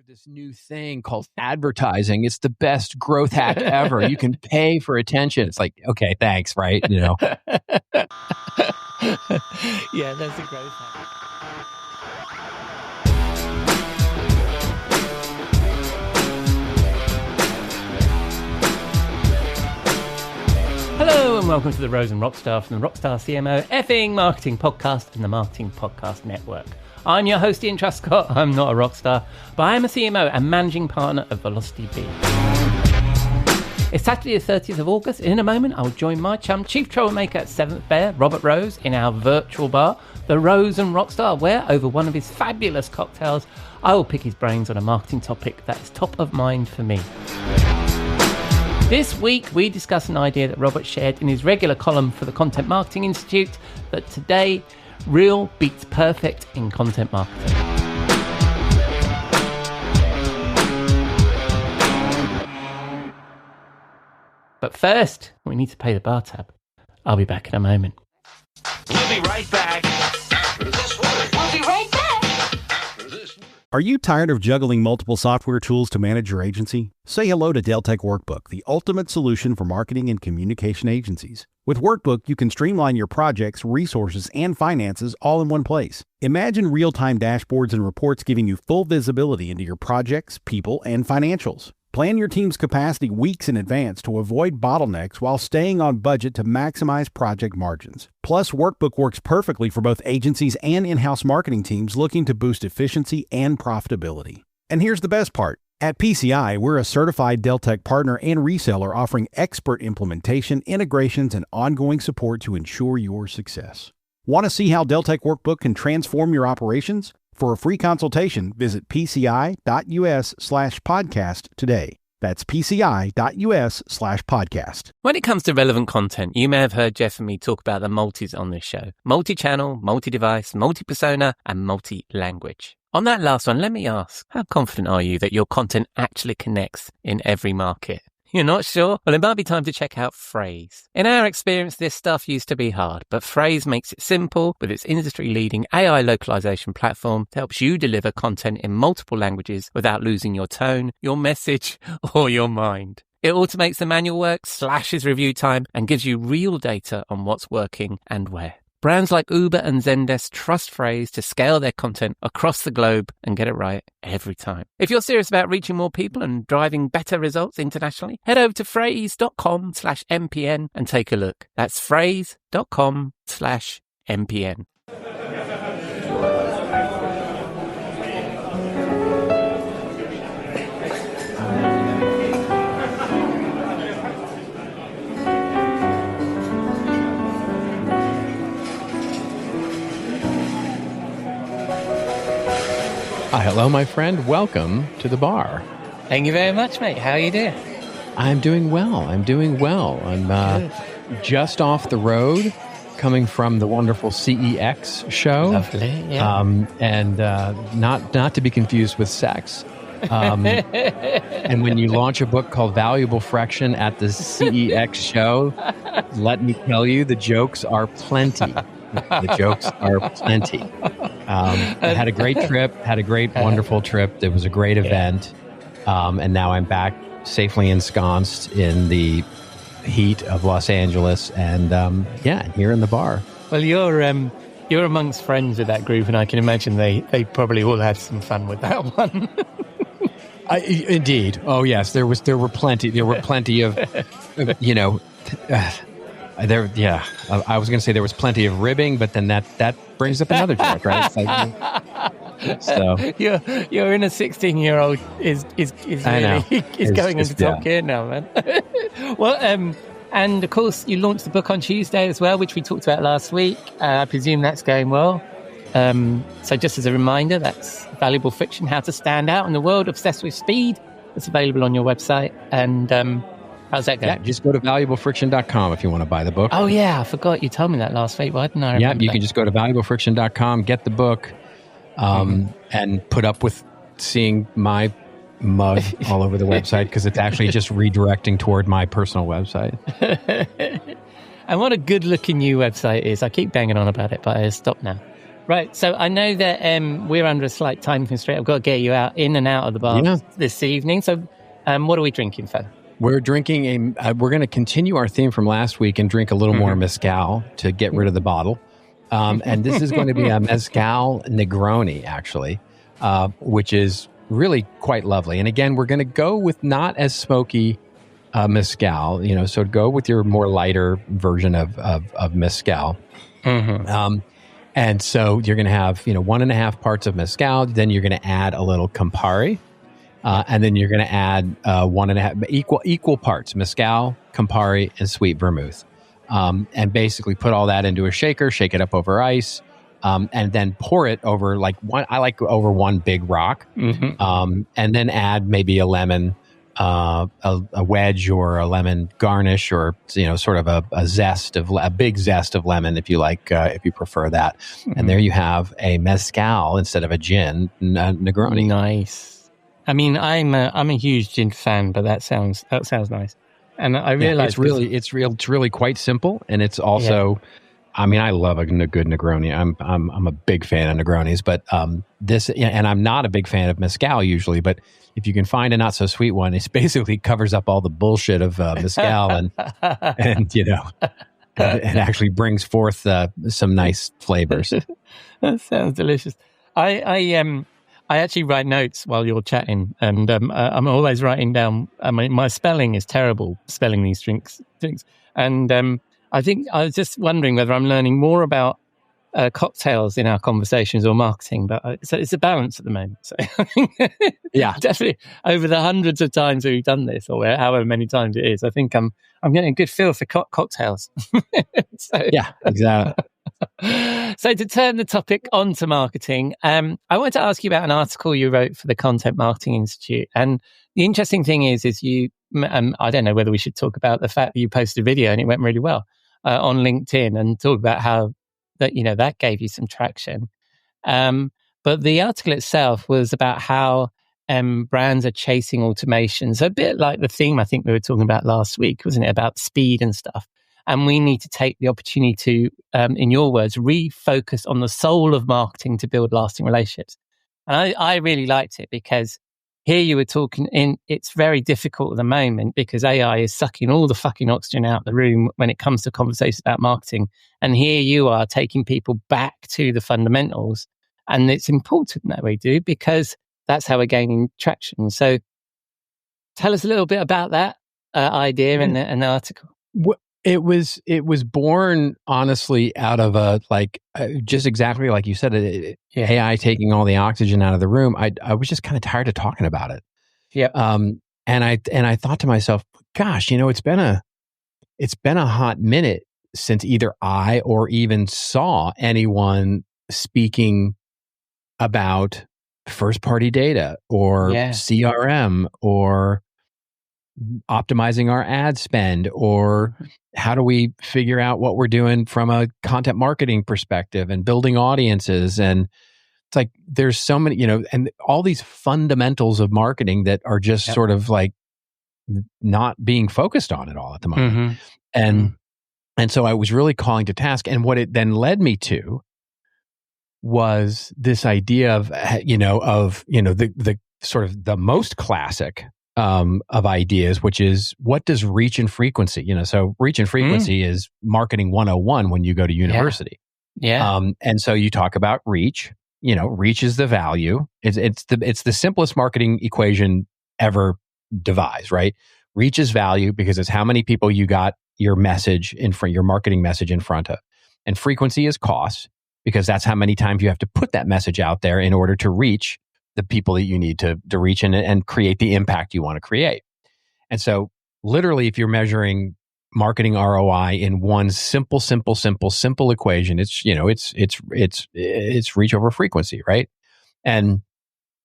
This new thing called advertising. It's the best growth hack ever. You can pay for attention. It's like, okay, thanks, right? You know. Yeah, that's a growth hack. Hello and welcome to the Rose and Rockstar from the Rockstar CMO effing marketing podcast and the Marketing Podcast Network. I'm your host, Ian Truscott. I'm not a rock star, but I am a CMO and managing partner of Velocity B. It's Saturday the 30th of August. In a moment, I'll join my chum, Chief Troublemaker at 7th Bear, Robert Rose, in our virtual bar, the Rose and Rockstar, where, over one of his fabulous cocktails, I will pick his brains on a marketing topic that is top of mind for me. This week, we discuss an idea that Robert shared in his regular column for the Content Marketing Institute, that today, real beats perfect in content marketing. But first, we need to pay the bar tab. I'll be back in a moment. We'll be right back. We'll be right back. Are you tired of juggling multiple software tools to manage your agency? Say hello to Deltek Workbook, the ultimate solution for marketing and communication agencies. With Workbook, you can streamline your projects, resources, and finances all in one place. Imagine real-time dashboards and reports giving you full visibility into your projects, people, and financials. Plan your team's capacity weeks in advance to avoid bottlenecks while staying on budget to maximize project margins. Plus, Workbook works perfectly for both agencies and in-house marketing teams looking to boost efficiency and profitability. And here's the best part. At PCI, we're a certified Deltek partner and reseller offering expert implementation, integrations, and ongoing support to ensure your success. Want to see how Deltek Workbook can transform your operations? For a free consultation, visit pci.us/podcast today. That's pci.us/podcast. When it comes to relevant content, you may have heard Jeff and me talk about the multis on this show. Multi-channel, multi-device, multi-persona, and multi-language. On that last one, let me ask, how confident are you that your content actually connects in every market? You're not sure? Well, it might be time to check out Phrase. In our experience, this stuff used to be hard, but Phrase makes it simple with its industry-leading AI localization platform that helps you deliver content in multiple languages without losing your tone, your message, or your mind. It automates the manual work, slashes review time, and gives you real data on what's working and where. Brands like Uber and Zendesk trust Phrase to scale their content across the globe and get it right every time. If you're serious about reaching more people and driving better results internationally, head over to phrase.com/MPN and take a look. That's phrase.com/MPN. Hello, my friend. Welcome to the bar. Thank you very much, mate. How are you doing? I'm doing well. I'm just off the road, coming from the wonderful CEX show. Lovely, yeah. And not to be confused with sex. And when you launch a book called Valuable Friction at the CEX show, let me tell you, the jokes are plenty. The jokes are plenty. Had a great trip, wonderful trip. It was a great event. And now I'm back safely ensconced in the heat of Los Angeles and, here in the bar. Well, you're amongst friends with that group, and I can imagine they probably all had some fun with that one. Indeed. Oh, yes. There were plenty of, I was going to say there was plenty of ribbing, but then that brings up another joke, right? So you're in a 16-year-old is going into top gear now, man. Well, and of course you launched the book on Tuesday as well, which we talked about last week. I presume that's going well. So just as a reminder, that's Valuable Friction: How to Stand Out in the World Obsessed with Speed. It's available on your website. And how's that going? Yeah, just go to valuablefriction.com if you want to buy the book. Oh, yeah, I forgot. You told me that last week. Why didn't I remember that? You can just go to valuablefriction.com, get the book, and put up with seeing my mug all over the website because it's actually just redirecting toward my personal website. And what a good-looking new website is. I keep banging on about it, but I stop now. Right. So I know that we're under a slight time constraint. I've got to get you in and out of the bar this evening. So what are we drinking, Phil? We're drinking we're going to continue our theme from last week and drink a little more mezcal to get rid of the bottle. And this is going to be a mezcal Negroni, actually, which is really quite lovely. And again, we're going to go with not as smoky mezcal, so go with your more lighter version of mezcal. And so you're going to have, 1.5 parts of mezcal. Then you're going to add a little Campari. And then you're going to add 1.5 equal parts mezcal, Campari, and sweet vermouth. And basically put all that into a shaker, shake it up over ice, and then pour it over over one big rock. And then add maybe a lemon, a wedge or a lemon garnish, or sort of a big zest of lemon if you like, if you prefer that. And there you have a mezcal instead of a gin Negroni. Nice. I mean, I'm a huge gin fan, but that sounds nice. And I realize it's really quite simple, and it's also. I mean, I love a good Negroni. I'm a big fan of Negronis, but this, and I'm not a big fan of mezcal usually. But if you can find a not so sweet one, it basically covers up all the bullshit of mezcal, and it actually brings forth some nice flavors. That sounds delicious. I actually write notes while you're chatting, and I'm always writing down. I mean, my spelling is terrible spelling these drinks, and I think I was just wondering whether I'm learning more about cocktails in our conversations or marketing, but it's a balance at the moment. So yeah, definitely over the hundreds of times we've done this, or however many times it is, I think I'm getting a good feel for cocktails. Yeah, exactly. So to turn the topic onto marketing, I wanted to ask you about an article you wrote for the Content Marketing Institute. And the interesting thing is you, I don't know whether we should talk about the fact that you posted a video and it went really well on LinkedIn, and talk about how that gave you some traction. But the article itself was about how brands are chasing automation. So a bit like the theme I think we were talking about last week, wasn't it, about speed and stuff? And we need to take the opportunity to, in your words, refocus on the soul of marketing to build lasting relationships. And I really liked it, because here you were talking it's very difficult at the moment because AI is sucking all the fucking oxygen out of the room when it comes to conversations about marketing. And here you are taking people back to the fundamentals. And it's important that we do, because that's how we're gaining traction. So tell us a little bit about that idea in the article. It was born honestly out of just exactly like you said, AI taking all the oxygen out of the room. I was just kind of tired of talking about it. Yeah. And I thought to myself, gosh, it's been a hot minute since either I or even saw anyone speaking about first party data or CRM or optimizing our ad spend, or how do we figure out what we're doing from a content marketing perspective and building audiences. And it's like there's so many, and all these fundamentals of marketing that are just sort of like not being focused on at all at the moment. And so I was really calling to task, and what it then led me to was this idea of the sort of the most classic of ideas, which is, what does reach and frequency, so reach and frequency is marketing 101 when you go to university. And so you talk about reach, reach is the value. It's the simplest marketing equation ever devised, right? Reach is value because it's how many people you got your message in front, your marketing message in front of. And frequency is cost, because that's how many times you have to put that message out there in order to reach the people that you need to reach and create the impact you want to create. And so literally, if you're measuring marketing ROI in one simple equation, it's reach over frequency, right? And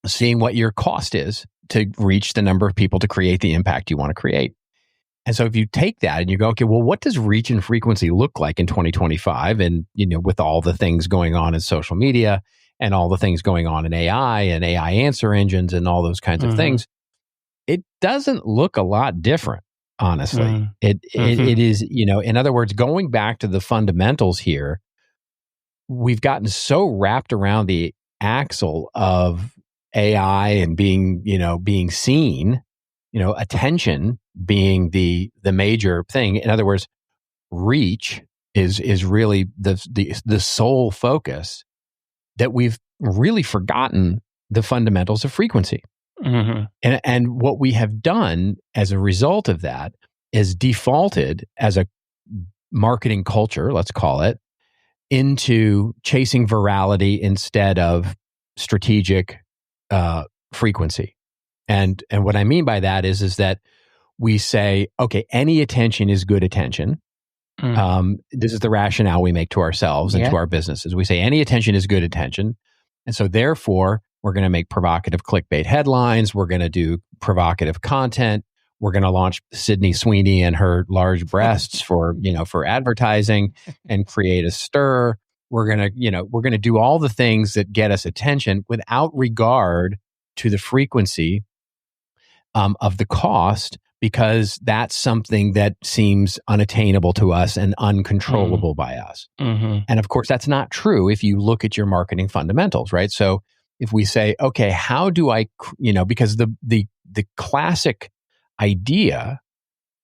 seeing what your cost is to reach the number of people to create the impact you want to create. And so if you take that and you go, okay, well, what does reach and frequency look like in 2025? And, with all the things going on in social media and all the things going on in AI and AI answer engines and all those kinds of things, it doesn't look a lot different, honestly. It is, in other words, going back to the fundamentals here, we've gotten so wrapped around the axle of AI and being seen, attention being the major thing. In other words, reach is really the sole focus, that we've really forgotten the fundamentals of frequency. Mm-hmm. And what we have done as a result of that is defaulted as a marketing culture, let's call it, into chasing virality instead of strategic frequency. And what I mean by that is that we say, okay, any attention is good attention. This is the rationale we make to ourselves and to our businesses. We say any attention is good attention. And so therefore, we're going to make provocative clickbait headlines. We're going to do provocative content. We're going to launch Sydney Sweeney and her large breasts for advertising and create a stir. We're going to do all the things that get us attention without regard to the frequency of the cost, because that's something that seems unattainable to us and uncontrollable by us. Mm-hmm. And of course, that's not true if you look at your marketing fundamentals, right? So if we say, okay, how do I, because the classic idea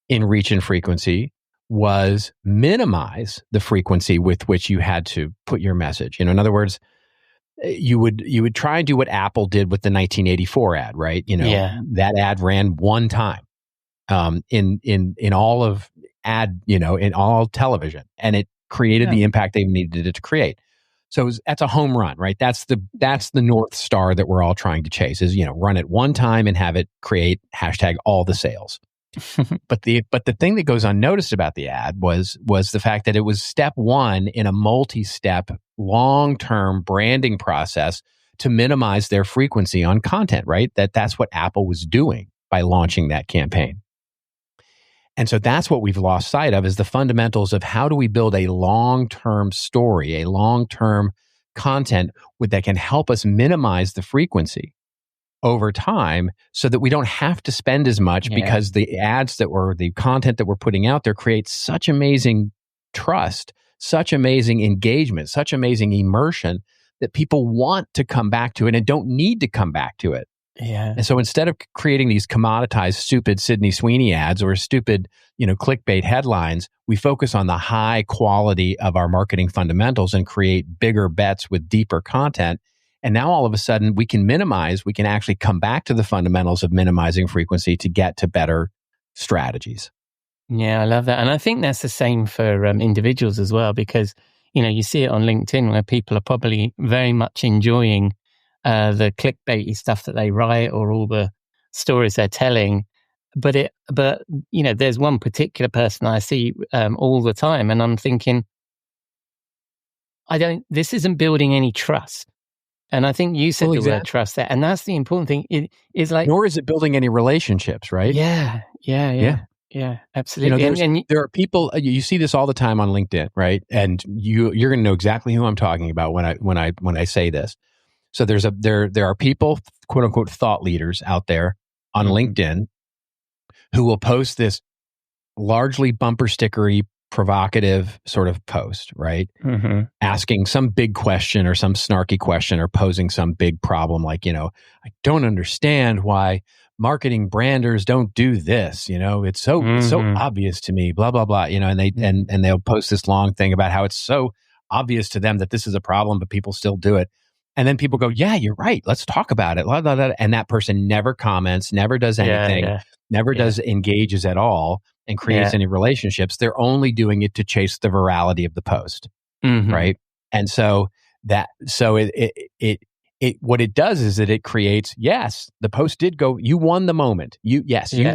in reach and frequency was minimize the frequency with which you had to put your message. In other words, you would try and do what Apple did with the 1984 ad, right? That ad ran one time in all of in all television, and it created the impact they needed it to create. So that's a home run, right? That's the North Star that we're all trying to chase, is, run it one time and have it create #all the sales. But the thing that goes unnoticed about the ad was the fact that it was step one in a multi-step, long-term branding process to minimize their frequency on content, right? That's what Apple was doing by launching that campaign. And so that's what we've lost sight of, is the fundamentals of how do we build a long-term story, a long-term content that can help us minimize the frequency over time, so that we don't have to spend as much, because the the content that we're putting out there creates such amazing trust, such amazing engagement, such amazing immersion, that people want to come back to it and don't need to come back to it. Yeah. And so instead of creating these commoditized, stupid Sydney Sweeney ads or stupid, clickbait headlines, we focus on the high quality of our marketing fundamentals and create bigger bets with deeper content. And now all of a sudden we can actually come back to the fundamentals of minimizing frequency to get to better strategies. Yeah, I love that. And I think that's the same for individuals as well, because, you see it on LinkedIn where people are probably very much enjoying the clickbaity stuff that they write or all the stories they're telling. But there's one particular person I see all the time, and I'm thinking, this isn't building any trust. And I think you said the word trust there, and that's the important thing. It is like, nor is it building any relationships, right? Yeah, absolutely. There are people, you see this all the time on LinkedIn, right? And you're going to know exactly who I'm talking about when I say this. So there are people, quote unquote, thought leaders out there on LinkedIn who will post this largely bumper stickery, provocative sort of post, right? Mm-hmm. Asking some big question or some snarky question or posing some big problem, like, I don't understand why marketing branders don't do this. It's so obvious to me, blah, blah, blah, and they'll post this long thing about how it's so obvious to them that this is a problem, but people still do it. And then people go, yeah, you're right. Let's talk about it. Blah, blah, blah. And that person never comments, never does anything, never does engages at all and creates any relationships. They're only doing it to chase the virality of the post, right? And so it what it does is that it creates, yes, the post did go, you won the moment. You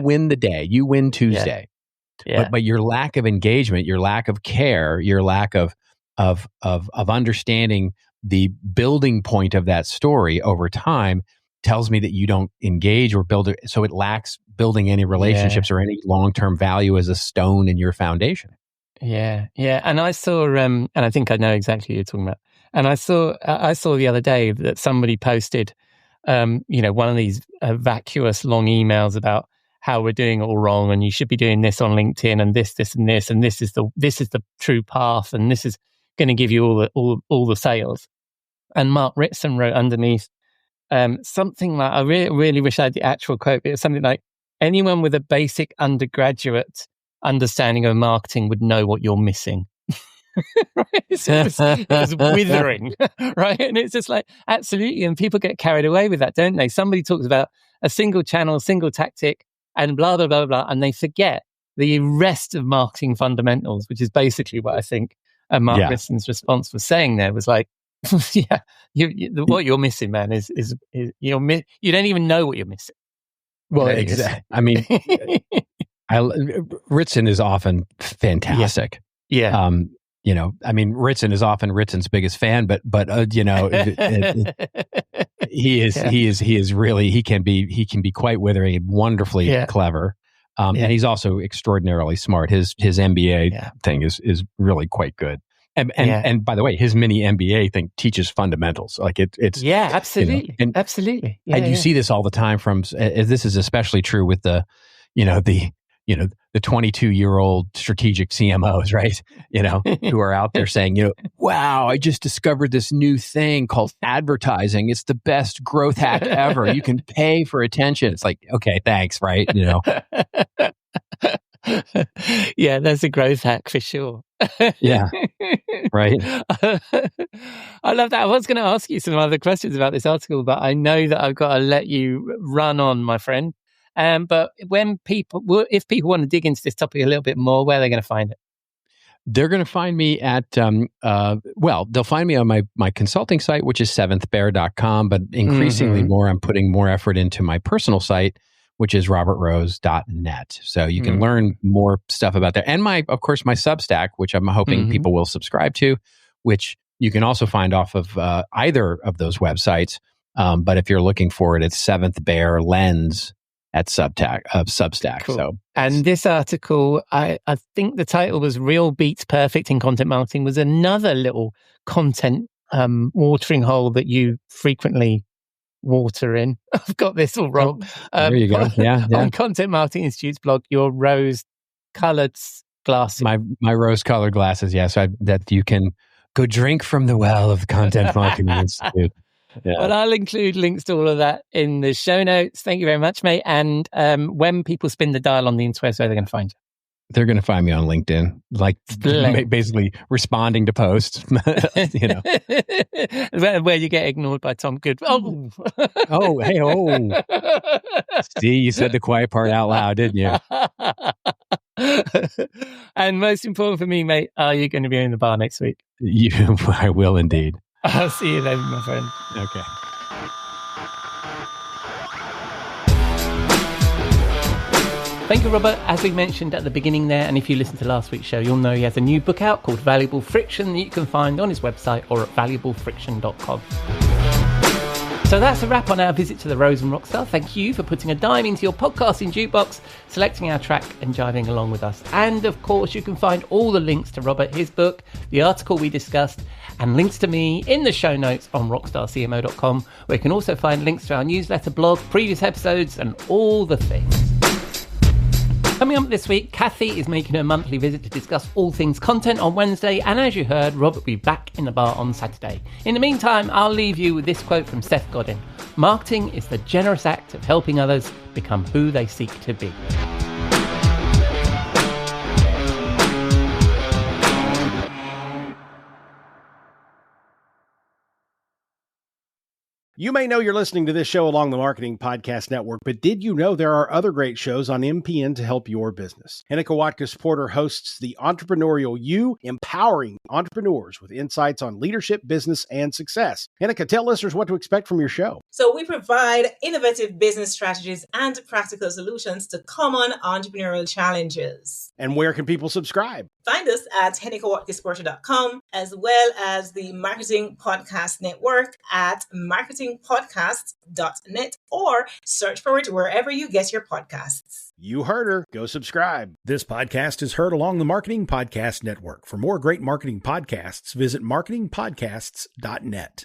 win the day, you win Tuesday. But your lack of engagement, your lack of care, your lack of understanding the building point of that story over time tells me that you don't engage or build it. So it lacks building any relationships or any long-term value as a stone in your foundation. Yeah. And I saw, and I think I know exactly what you're talking about. And I saw the other day that somebody posted, one of these vacuous long emails about how we're doing it all wrong, and you should be doing this on LinkedIn, and this, and this, and this is the true path, and this is, going to give you all the sales. And Mark Ritson wrote underneath something like, I really wish I had the actual quote, but it was something like, anyone with a basic undergraduate understanding of marketing would know what you're missing. Right? So it was withering, right? And it's just like, absolutely. And people get carried away with that, don't they? Somebody talks about a single channel, single tactic, and blah, blah, blah, blah, and they forget the rest of marketing fundamentals, which is basically what I think Mark Ritson's response was saying there was like, yeah, what you're missing, man, is you don't even know what you're missing. Well, exactly. I mean, Ritson is often fantastic. Yeah. You know, I mean, Ritson is often Ritson's biggest fan, but you know, he is really, he can be quite withering, wonderfully clever. And he's also extraordinarily smart. His MBA thing is really quite good. And by the way, his mini MBA thing teaches fundamentals. Like it's absolutely, you know, absolutely. And you see this all the time from. This is especially true with the 22-year-old strategic CMOs, right? You know, who are out there saying, you know, wow, I just discovered this new thing called advertising. It's the best growth hack ever. You can pay for attention. It's like, okay, thanks, right? You know. Yeah, that's a growth hack for sure. Yeah, right. I love that. I was going to ask you some other questions about this article, but I know that I've got to let you run on, my friend. But if people want to dig into this topic a little bit more, where are they going to find it? They're going to find me at, they'll find me on my consulting site, which is seventhbear.com, but increasingly more, I'm putting more effort into my personal site, which is robertrose.net. So you can learn more stuff about that. And of course, my Substack, which I'm hoping people will subscribe to, which you can also find off of either of those websites. But if you're looking for it, it's Seventh Bear Lens at Substack. Cool. So, and this article, I think the title was "Real Beats Perfect in Content Marketing," was another little content watering hole that you frequently water in. I've got this all wrong. There you go. Yeah. On Content Marketing Institute's blog, your rose-colored glasses. My rose-colored glasses. Yeah, so that you can go drink from the well of the Content Marketing Institute. Yeah. Well, I'll include links to all of that in the show notes. Thank you very much, mate. And when people spin the dial on the interwebs, where they're going to find you? They're going to find me on LinkedIn, like basically responding to posts, you know. Where you get ignored by Tom Good. Oh, hey. See, you said the quiet part out loud, didn't you? And most important for me, mate, are you going to be in the bar next week? I will indeed. I'll see you then, my friend. Okay. Thank you, Robert. As we mentioned at the beginning there, and if you listened to last week's show, you'll know he has a new book out called Valuable Friction that you can find on his website or at valuablefriction.com. So that's a wrap on our visit to the Rose and Rockstar. Thank you for putting a dime into your podcasting jukebox, selecting our track and jiving along with us. And of course, you can find all the links to Robert, his book, the article we discussed, and links to me in the show notes on rockstarcmo.com, where you can also find links to our newsletter, blog, previous episodes, and all the things. Coming up this week, Kathy is making her monthly visit to discuss all things content on Wednesday, and as you heard, Robert will be back in the bar on Saturday. In the meantime, I'll leave you with this quote from Seth Godin: "Marketing is the generous act of helping others become who they seek to be." You may know you're listening to this show along the Marketing Podcast Network, but did you know there are other great shows on MPN to help your business? Hennika Watkins-Porter hosts The Entrepreneurial You, empowering entrepreneurs with insights on leadership, business, and success. Hennika, tell listeners what to expect from your show. So we provide innovative business strategies and practical solutions to common entrepreneurial challenges. And where can people subscribe? Find us at hennikawatkinsporter.com, as well as the Marketing Podcast Network at marketingpodcasts.net, or search for it wherever you get your podcasts. You heard her. Go subscribe. This podcast is heard along the Marketing Podcast Network. For more great marketing podcasts, visit marketingpodcasts.net.